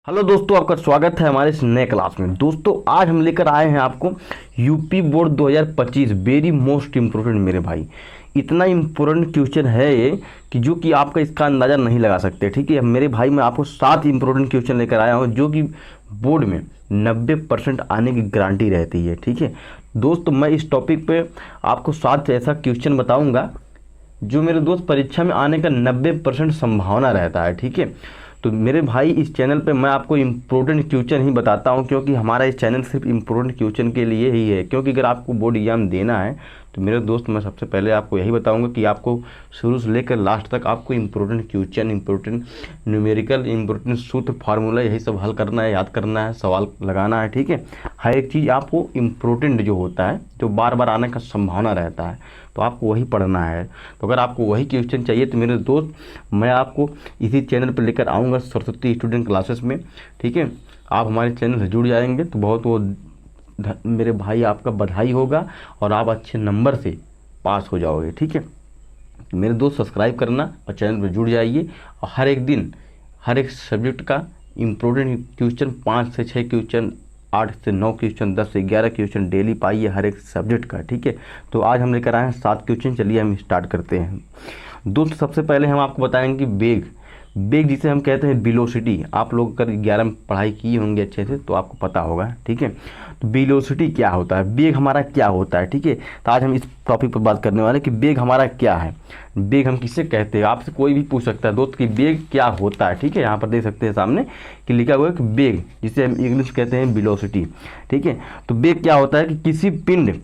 Hello दोस्तों, आपका स्वागत है हमारे इस नए क्लास में। दोस्तों आज हम लेकर आए हैं आपको UP board 2025 very most important मेरे भाई। इतना इम्पोर्टेंट क्वेश्चन है ये कि जो कि आपका इसका अंदाज़ा नहीं लगा सकते। ठीक है मेरे भाई, मैं आपको 7 इम्पोर्टेंट क्वेश्चन लेकर आया हूँ जो कि बोर्ड में 90% आने की गारंटी रहती है। ठीक है दोस्त, मैं इस टॉपिक पे आपको 7 ऐसा क्वेश्चन बताऊँगा जो मेरे दोस्त परीक्षा में आने का 90% संभावना रहता है। ठीक है, तो मेरे भाई इस चैनल पे मैं आपको इम्पोर्टेंट क्वेश्चन ही बताता हूँ, क्योंकि हमारा इस चैनल सिर्फ इम्पोर्टेंट क्वेश्चन के लिए ही है। क्योंकि अगर आपको बोर्ड एग्जाम देना है तो मेरे दोस्त मैं सबसे पहले आपको यही बताऊंगा कि आपको शुरू से लेकर लास्ट तक आपको important question, important numerical, important सूत्र, फार्मूला यही सब हल करना है, याद करना है, सवाल लगाना है। ठीक है, हर एक चीज़ आपको इम्पोर्टेंट जो होता है, जो बार बार आने का संभावना रहता है, तो आपको वही पढ़ना है। तो अगर आपको वही क्वेश्चन चाहिए तो मेरे दोस्त मैं आपको इसी चैनल पर लेकर आऊँगा सरस्वती स्टूडेंट क्लासेस में। ठीक है, आप हमारे चैनल से जुड़ जाएंगे तो बहुत वो मेरे भाई आपका बधाई होगा और आप अच्छे नंबर से पास हो जाओगे। ठीक है, मेरे दोस्त सब्सक्राइब करना और चैनल पर जुड़ जाइए, और हर एक दिन हर एक सब्जेक्ट का इम्पोर्टेंट क्वेश्चन 5 से 6 क्वेश्चन, 8 से 9 क्वेश्चन, 10 से 11 क्वेश्चन डेली पाइए हर एक सब्जेक्ट का। ठीक है, तो आज हम लेकर आए हैं 7 क्वेश्चन। चलिए हम स्टार्ट करते हैं दोस्त। सबसे पहले हम आपको बताएंगे कि बेग जिसे हम कहते हैं वेलोसिटी। आप लोग अगर 11 में पढ़ाई किए होंगे अच्छे से तो आपको पता होगा। ठीक है, तो वेलोसिटी क्या होता है, बेग हमारा क्या होता है। ठीक है, तो आज हम इस टॉपिक पर बात करने वाले हैं कि बेग हमारा क्या है, बेग हम किसे कहते हैं। आपसे कोई भी पूछ सकता है दोस्त कि बेग क्या होता है। ठीक है, यहाँ पर देख सकते हैं सामने कि लिखा हुआ है कि बेग, जिसे हम इंग्लिश कहते हैं वेलोसिटी। ठीक है, तो बेग क्या होता है कि किसी पिंड,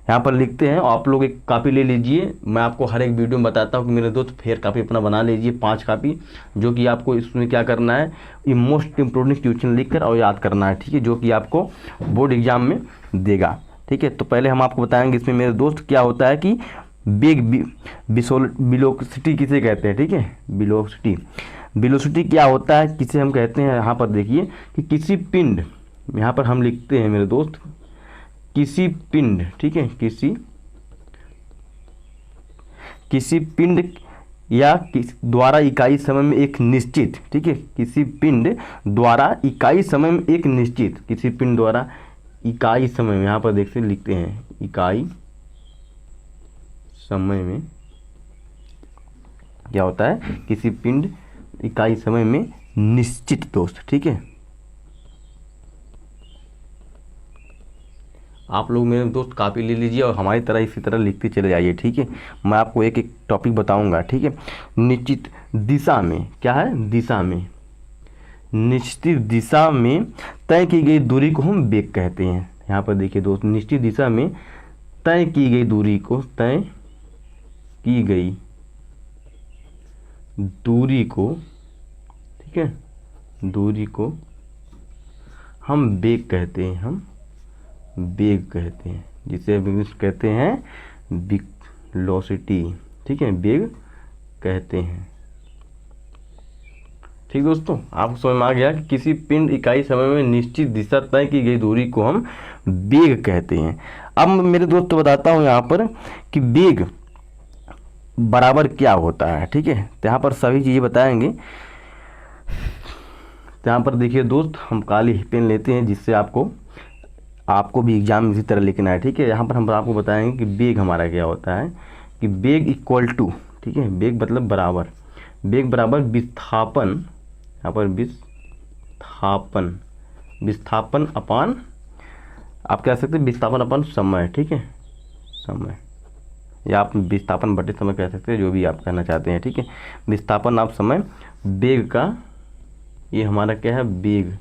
यहाँ पर लिखते हैं, आप लोग एक कापी ले लीजिए। मैं आपको हर एक वीडियो में बताता हूँ कि मेरे दोस्त फेयर कापी अपना बना लीजिए, 5 कापी, जो कि आपको इसमें क्या करना है, ये मोस्ट इम्पोर्टेंट क्वेश्चन लिखकर और याद करना है। ठीक है, जो कि आपको बोर्ड एग्जाम में देगा। ठीक है, तो पहले हम आपको बताएंगे इसमें मेरे दोस्त क्या होता है कि बेग वेलोसिटी किसे कहते हैं। ठीक है, वेलोसिटी क्या होता है, किसे हम कहते हैं। यहाँ पर देखिए कि किसी पिंड, यहाँ पर हम लिखते हैं मेरे दोस्त किसी पिंड, ठीक है, किसी पिंड या द्वारा इकाई समय में एक निश्चित, ठीक है, किसी पिंड द्वारा इकाई समय में एक निश्चित, किसी पिंड द्वारा इकाई समय में, यहाँ पर देखते लिखते हैं इकाई समय में क्या होता है, किसी पिंड इकाई समय में निश्चित दोस्त। ठीक है, आप लोग मेरे दोस्त कापी ले लीजिए और हमारी तरह इसी तरह लिखते चले जाइए। ठीक है, मैं आपको एक एक टॉपिक बताऊंगा। ठीक है, निश्चित दिशा में क्या है, दिशा में, निश्चित दिशा में तय की गई दूरी को हम वेग कहते हैं। यहाँ पर देखिए दोस्त, निश्चित दिशा में तय की गई दूरी को, तय की गई दूरी को, ठीक है, दूरी को हम वेग कहते हैं, हम वेग कहते हैं, जिसे इंग्लिश कहते हैं वेलोसिटी। ठीक है, वेग कहते हैं। ठीक दोस्तों, आपको समझ में आ गया कि किसी पिंड इकाई समय में निश्चित दिशा तय की गई दूरी को हम वेग कहते हैं। अब मेरे दोस्त बताता हूँ यहाँ पर कि वेग बराबर क्या होता है। ठीक है, तो यहाँ पर सभी चीज़ें बताएंगे। तो यहाँ पर देखिए दोस्त, हम काली पेन लेते हैं जिससे आपको भी एग्जाम इसी तरह लिखना है। ठीक है, यहाँ पर हम आपको बताएंगे कि बेग हमारा क्या होता है, कि बेग इक्वल टू, ठीक है, बेग मतलब बराबर, बेग बराबर विस्थापन, यहाँ पर विस्थापन अपान, आप कह सकते हैं विस्थापन अपान समय। ठीक है, समय, या आप विस्थापन बटे समय कह सकते हैं, जो भी आप कहना चाहते हैं। ठीक है, विस्थापन आप समय, बेग का, ये हमारा क्या है, बेग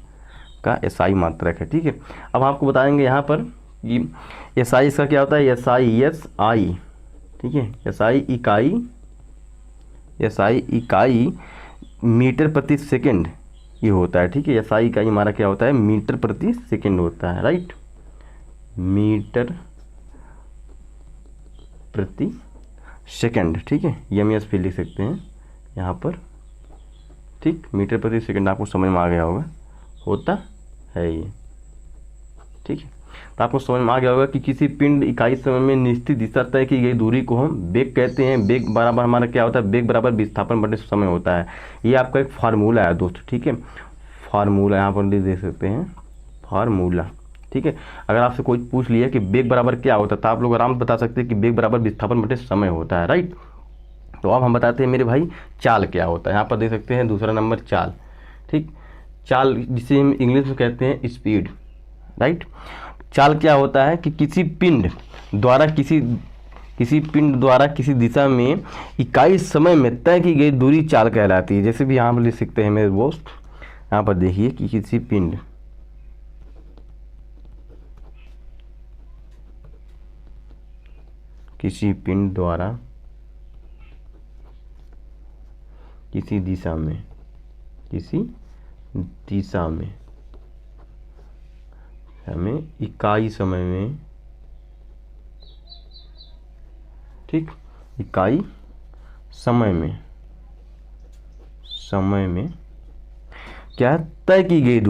का एसआई मात्रक है। ठीक है, अब आपको बताएंगे यहाँ पर कि एसआई इसका क्या होता है, एसआई, ठीक है, एसआई इकाई मीटर प्रति सेकंड ये होता है। ठीक है, एसआई इकाई हमारा क्या होता है, मीटर प्रति सेकंड होता है, राइट, मीटर प्रति सेकंड। ठीक है, एमएस भी लिख सकते हैं यहाँ पर। ठीक, मीटर प्रति सेकंड आपको समझ में आ गया होता है ये। ठीक है, तो आपको समझ में आ गया होगा कि किसी पिंड इकाई समय में निश्चित दिशा तय की गई दूरी को हम वेग कहते हैं। वेग बराबर हमारा क्या होता है, वेग बराबर विस्थापन बटे समय होता है। ये आपका एक फार्मूला है दोस्त। ठीक है, फार्मूला यहाँ पर देख सकते हैं, फार्मूला। ठीक है, अगर आपसे कोई पूछ लिया कि बेग बराबर क्या होता है तो आप लोग आराम से बता सकते हैं कि बेग बराबर विस्थापन बटे समय होता है, राइट। तो अब हम बताते हैं मेरे भाई चाल क्या होता है। यहाँ पर देख सकते हैं दूसरा नंबर चाल। ठीक, चाल जिसे हम इंग्लिश में कहते हैं स्पीड, राइट। चाल क्या होता है कि किसी पिंड द्वारा किसी दिशा में इकाई समय में तय की गई दूरी चाल कहलाती है। जैसे भी यहाँ पर लिख सकते हैं मेरे दोस्त, यहाँ पर देखिए कि किसी पिंड द्वारा किसी दिशा में हमें इकाई समय में, ठीक, इकाई समय में क्या है, तय की गई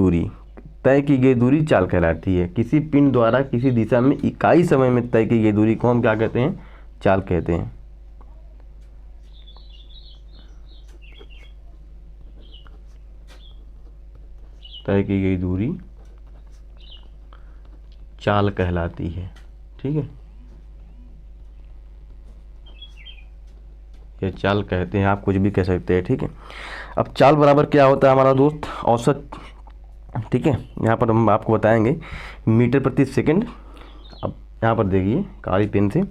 दूरी चाल कहलाती है। किसी पिंड द्वारा किसी दिशा में इकाई समय में तय की गई दूरी को हम क्या कहते हैं, चाल कहते हैं। तय की गई दूरी चाल कहलाती है। ठीक है, ये चाल कहते हैं, आप कुछ भी कह सकते हैं। ठीक है, अब चाल बराबर क्या होता है हमारा दोस्त, औसत। ठीक है, यहाँ पर हम आपको बताएंगे मीटर प्रति सेकंड। अब यहाँ पर देखिए काली पेन से,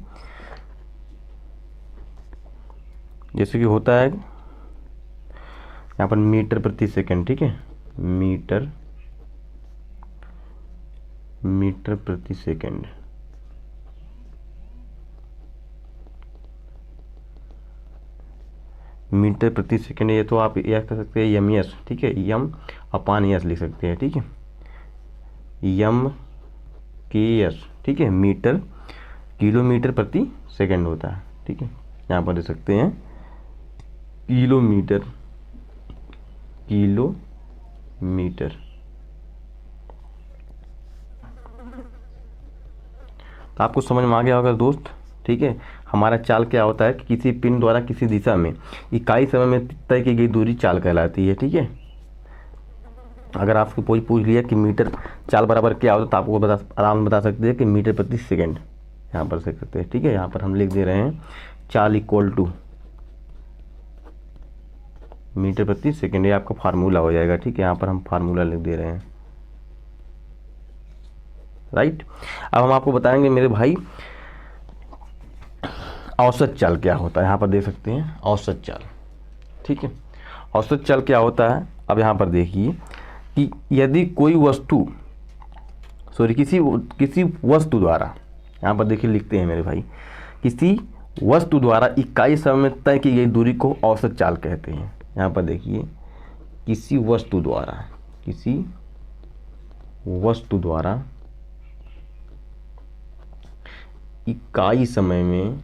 जैसे कि होता है यहाँ पर मीटर प्रति सेकंड। ठीक है, मीटर प्रति सेकंड। मीटर प्रति सेकंड, ये तो आप यह कह सकते हैं एमएस। ठीक है, एम अपान एस लिख सकते हैं। ठीक है, एम के एस। ठीक है, मीटर किलोमीटर प्रति सेकंड होता है। ठीक है, यहाँ पर दे सकते हैं किलोमीटर। तो आपको समझ में आ गया होगा दोस्त। ठीक है, हमारा चाल क्या होता है कि किसी पिंड द्वारा किसी दिशा में इकाई समय में तय की गई दूरी चाल कहलाती है। ठीक है, अगर आपको कोई पूछ लिया कि मीटर चाल बराबर क्या होता है तो आपको आराम से बता सकते हैं कि मीटर प्रति सेकंड यहाँ पर लिख सकते हैं। ठीक है, यहाँ पर हम लिख दे रहे हैं चाल इक्वल टू मीटर प्रति सेकंड, ये आपका फार्मूला हो जाएगा। ठीक है, यहाँ पर हम फार्मूला लिख दे रहे हैं, राइट। अब हम आपको बताएंगे मेरे भाई औसत चाल क्या होता है। यहाँ पर देख सकते हैं औसत चाल। ठीक है, औसत चाल क्या होता है, अब यहाँ पर देखिए कि यदि कोई वस्तु किसी वस्तु द्वारा, यहाँ पर देखिए लिखते हैं मेरे भाई, किसी वस्तु द्वारा इकाई समय में तय की गई दूरी को औसत चाल कहते हैं। यहाँ पर देखिए किसी वस्तु द्वारा इकाई समय में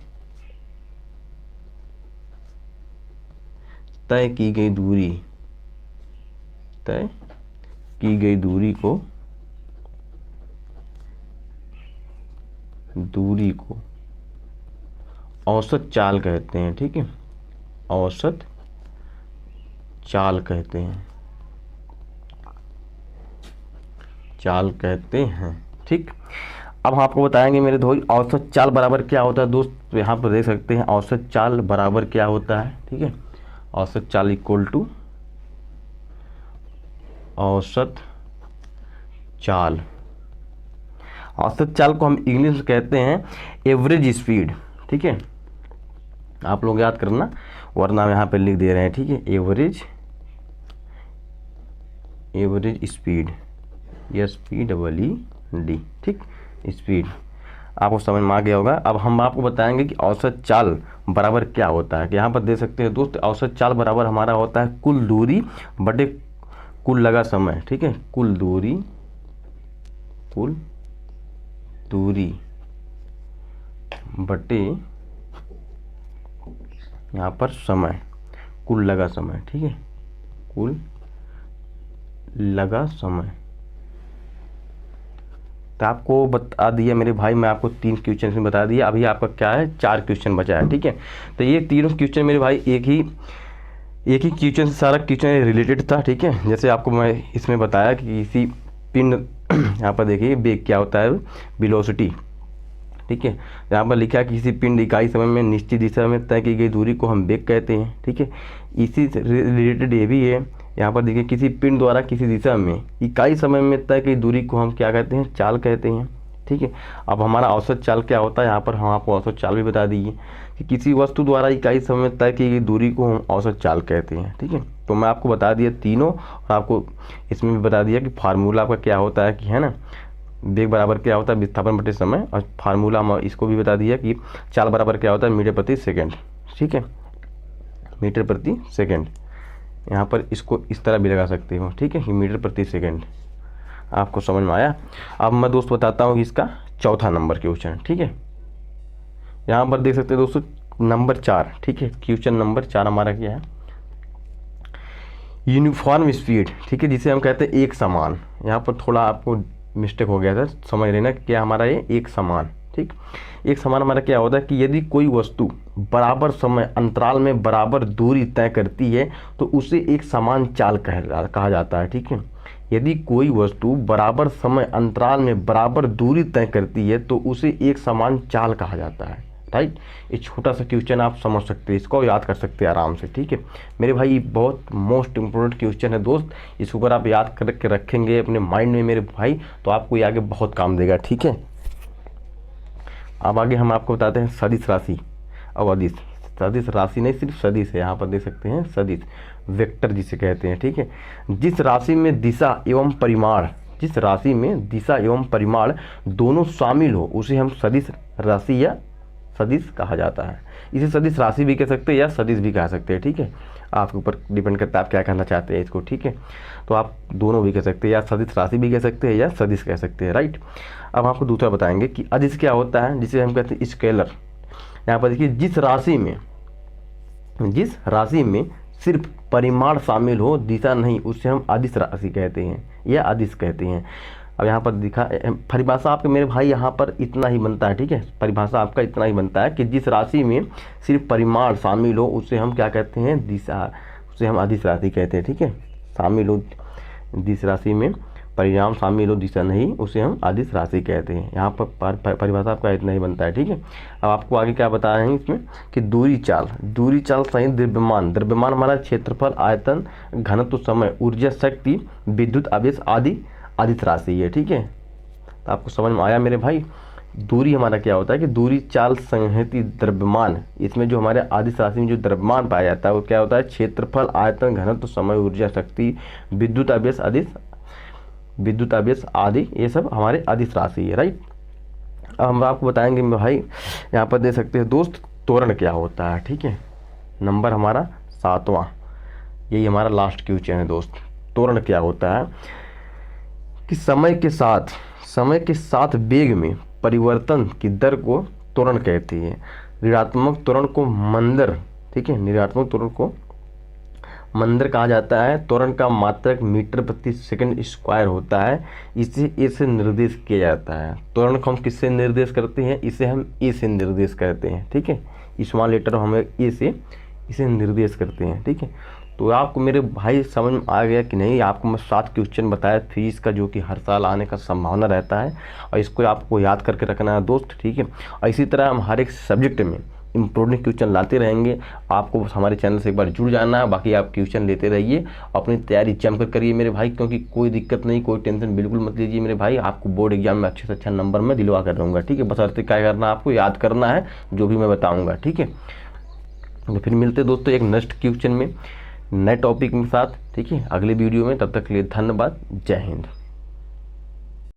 तय की गई दूरी को औसत चाल कहते हैं। ठीक है, औसत चाल कहते हैं। ठीक, अब हम आपको बताएंगे मेरे दोस्त औसत चाल बराबर क्या होता है दोस्त। तो यहाँ पर देख सकते हैं औसत चाल बराबर क्या होता है। ठीक है, औसत चाल इक्वल टू औसत चाल। औसत चाल को हम इंग्लिश में कहते हैं एवरेज स्पीड। ठीक है, आप लोग याद करना वरना हम यहाँ पे लिख दे रहे हैं। ठीक है, एवरेज स्पीड, SPEED। ठीक, स्पीड आपको समझ में आ गया होगा। अब हम आपको बताएंगे कि औसत चाल बराबर क्या होता है। कि यहाँ पर दे सकते हैं दोस्त औसत चाल बराबर हमारा होता है कुल दूरी बटे कुल लगा समय। ठीक है, कुल दूरी बटे यहाँ पर समय, कुल लगा समय। ठीक है, कुल लगा समय। तो आपको बता दिया मेरे भाई, मैं आपको 3 क्वेश्चन में बता दिया। अभी आपका क्या है 4 क्वेश्चन बचा है। ठीक है, तो ये तीनों क्वेश्चन मेरे भाई एक ही एक ही क्वेश्चन से सारा क्वेश्चन रिलेटेड था, ठीक है। जैसे आपको मैं इसमें बताया कि किसी पिंड यहाँ पर देखिए वेग क्या होता है, वेलोसिटी, ठीक है। यहाँ पर लिखा है कि किसी पिंड इकाई समय में निश्चित दिशा में तय की गई दूरी को हम वेग कहते हैं, ठीक है। इसी से रिलेटेड ये भी है, यहाँ पर देखिए किसी पिंड द्वारा किसी दिशा में इकाई समय में तय की दूरी को हम क्या कहते हैं, चाल कहते हैं, ठीक है। अब हमारा औसत चाल क्या होता है, यहाँ पर हम आपको औसत चाल भी बता दीजिए कि किसी वस्तु द्वारा इकाई समय में तय की गई दूरी को हम औसत चाल कहते हैं, ठीक है। तो मैं आपको बता दिया तीनों, और आपको इसमें भी बता दिया कि फार्मूला आपका क्या होता है, कि है ना, वेग बराबर क्या होता है विस्थापन बटे समय, और फार्मूला हम इसको भी बता दिया कि चाल बराबर क्या होता है मीटर प्रति सेकेंड, ठीक है, मीटर प्रति सेकेंड। यहाँ पर इसको इस तरह भी लगा सकते हो, ठीक है, कि मीटर प्रति सेकेंड। आपको समझ में आया। अब मैं दोस्त बताता हूँ इसका चौथा नंबर क्वेश्चन, ठीक है। यहाँ पर देख सकते हैं दोस्तों नंबर 4, ठीक है, क्वेश्चन नंबर 4 हमारा क्या है, यूनिफॉर्म स्पीड, ठीक है, जिसे हम कहते हैं एक समान। यहाँ पर थोड़ा आपको मिस्टेक हो गया था, समझ लेना क्या हमारा ये एक समान, ठीक। एक समान हमारा क्या होता है कि यदि कोई वस्तु बराबर समय अंतराल में बराबर दूरी तय करती है तो उसे एक समान चाल कहा जाता है, ठीक है। यदि कोई वस्तु बराबर समय अंतराल में बराबर दूरी तय करती है तो उसे एक समान चाल कहा जाता है, राइट। ये छोटा सा क्वेश्चन आप समझ सकते हैं, इसको याद कर सकते हैं आराम से, ठीक है मेरे भाई। ये बहुत मोस्ट इम्पोर्टेंट क्वेश्चन है दोस्त, इसको अगर आप याद करके रखेंगे अपने माइंड में मेरे भाई तो आपको ये आगे बहुत काम देगा, ठीक है। अब आगे हम आपको बताते हैं सदिश राशि और अदिश। सदिश राशि नहीं, सिर्फ सदिश है, यहाँ पर देख सकते हैं सदिश, वेक्टर जिसे कहते हैं, ठीक है। जिस राशि में दिशा एवं परिमाण, जिस राशि में दिशा एवं परिमाण दोनों शामिल हो उसे हम सदिश राशि या सदिश कहा जाता है। इसे सदिश राशि भी कह सकते हैं या सदिश भी कह सकते हैं, ठीक है। आपके ऊपर डिपेंड करता है आप क्या कहना चाहते हैं इसको, ठीक है। तो आप दोनों भी कह सकते हैं, या सदिश राशि भी कह सकते हैं या सदिश कह सकते हैं, राइट। अब आपको दूसरा बताएंगे कि अदिश क्या होता है, जिसे हम कहते हैं स्केलर। यहाँ पर देखिए जिस राशि में सिर्फ परिमाण शामिल हो दिशा नहीं उसे हम अदिश राशि कहते हैं या अदिश कहते हैं। अब यहाँ पर दिखा परिभाषा आपके मेरे भाई यहाँ पर इतना ही बनता है, ठीक है। परिभाषा आपका इतना ही बनता है कि जिस राशि में सिर्फ परिमाण शामिल हो उसे हम क्या कहते हैं, दिशा, उसे हम अदिश राशि कहते हैं, ठीक है। शामिल हो जिस राशि में परिणाम शामिल हो दिशा नहीं उसे हम अदिश राशि कहते हैं। यहाँ पर परिभाषा आपका इतना ही बनता है, ठीक है। अब आपको आगे क्या बता रहे हैं इसमें कि दूरी चाल सहित द्रव्यमान, द्रव्यमान हमारा क्षेत्रफल, आयतन, घनत्व, समय, ऊर्जा, शक्ति, विद्युत आवेश आदि अदिश राशि है, ठीक है। तो आपको समझ में आया मेरे भाई। दूरी हमारा क्या होता है कि दूरी चाल संहति द्रव्यमान, इसमें जो हमारे अदिश राशि में जो द्रव्यमान पाया जाता है वो क्या होता है, क्षेत्रफल, आयतन, घनत्व, समय, ऊर्जा, शक्ति, विद्युत आवेश आदि, ये सब हमारे अदिश राशि है, राइट। अब हम आपको बताएंगे भाई, यहाँ पर दे सकते हैं दोस्त त्वरण क्या होता है, ठीक है। नंबर हमारा 7वां, यही हमारा लास्ट क्वेश्चन है दोस्त। त्वरण क्या होता है कि समय के साथ वेग में परिवर्तन की दर को त्वरण कहते हैं। ऋणात्मक त्वरण को मंदर, ठीक है, ऋणात्मक त्वरण को मंदर कहा जाता है। त्वरण का मात्रक मीटर प्रति सेकंड स्क्वायर होता है, इसे निर्देश किया जाता है। त्वरण को हम किससे निर्देश करते हैं, इसे हम ए से निर्देश करते हैं, ठीक है। स्मॉल लेटर हमें ए से इसे निर्देश करते हैं, ठीक है। तो आपको मेरे भाई समझ में आ गया कि नहीं। आपको मैं 7 क्वेश्चन बताया फीस का, जो कि हर साल आने का संभावना रहता है, और इसको आपको याद करके रखना है दोस्त, ठीक है। और इसी तरह हम हर एक सब्जेक्ट में इम्पोर्टेंट क्वेश्चन लाते रहेंगे। आपको हमारे चैनल से एक बार जुड़ जाना है, बाकी आप क्वेश्चन लेते रहिए, अपनी तैयारी जमकर करिए मेरे भाई, क्योंकि कोई दिक्कत नहीं, कोई टेंशन बिल्कुल मत लीजिए मेरे भाई। आपको बोर्ड एग्जाम में अच्छे से अच्छा नंबर मैं दिलवा कर रहूँगा, ठीक है। बस अर्थ क्या करना है, आपको याद करना है जो भी मैं बताऊँगा, ठीक है। तो फिर मिलते दोस्तों एक नेक्स्ट क्वेश्चन में नए टॉपिक के साथ, ठीक है, अगले वीडियो में। तब तक के लिए धन्यवाद, जय हिंद।